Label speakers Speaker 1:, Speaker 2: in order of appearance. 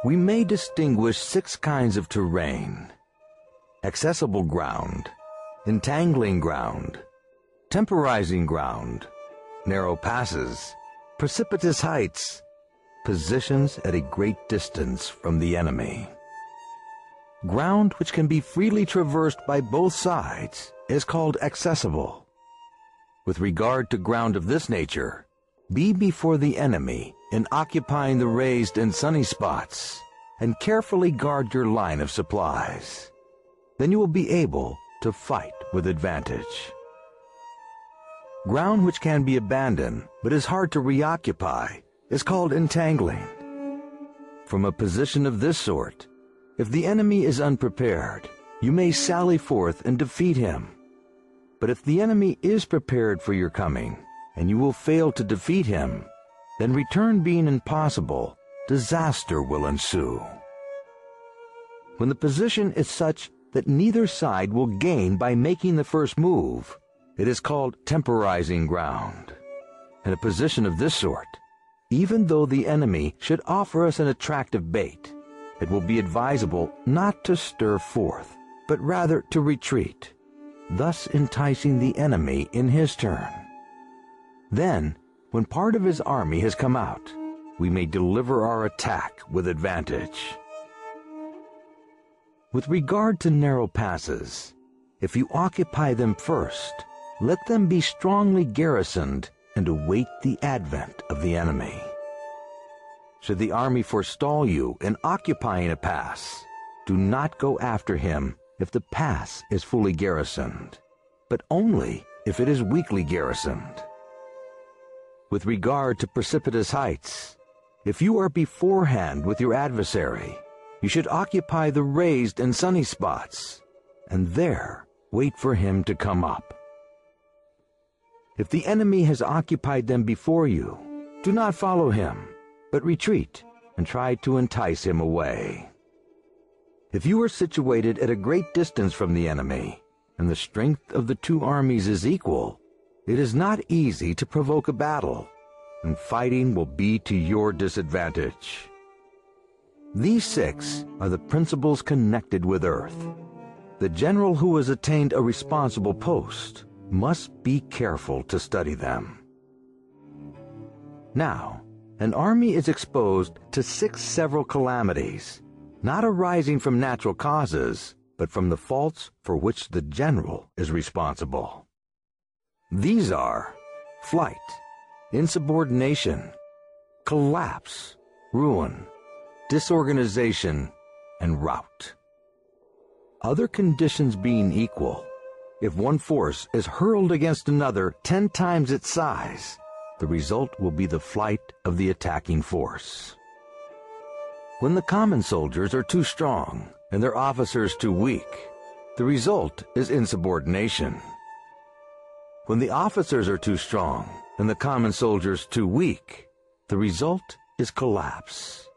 Speaker 1: We may distinguish 6 kinds of terrain: accessible ground, entangling ground, temporizing ground, narrow passes, precipitous heights, positions at a great distance from the enemy. Ground which can be freely traversed by both sides is called accessible. With regard to ground of this nature, be before the enemy in occupying the raised and sunny spots, and carefully guard your line of supplies. Then you will be able to fight with advantage. Ground which can be abandoned but is hard to reoccupy is called entangling. From a position of this sort, if the enemy is unprepared, you may sally forth and defeat him. But if the enemy is prepared for your coming, and you will fail to defeat him, then return being impossible, disaster will ensue. When the position is such that neither side will gain by making the first move, it is called temporizing ground. In a position of this sort, even though the enemy should offer us an attractive bait, it will be advisable not to stir forth, but rather to retreat, thus enticing the enemy in his turn. Then, when part of his army has come out, we may deliver our attack with advantage. With regard to narrow passes, if you occupy them first, let them be strongly garrisoned and await the advent of the enemy. Should the army forestall you in occupying a pass, do not go after him if the pass is fully garrisoned, but only if it is weakly garrisoned. With regard to precipitous heights, if you are beforehand with your adversary, you should occupy the raised and sunny spots, and there wait for him to come up. If the enemy has occupied them before you, do not follow him, but retreat and try to entice him away. If you are situated at a great distance from the enemy, and the strength of the 2 armies is equal, it is not easy to provoke a battle, and fighting will be to your disadvantage. These 6 are the principles connected with earth. The general who has attained a responsible post must be careful to study them. Now, an army is exposed to 6 several calamities, not arising from natural causes, but from the faults for which the general is responsible. These are flight, insubordination, collapse, ruin, disorganization, and rout. Other conditions being equal, if one force is hurled against another 10 times its size, the result will be the flight of the attacking force. When the common soldiers are too strong and their officers too weak, the result is insubordination. When the officers are too strong and the common soldiers too weak, the result is collapse.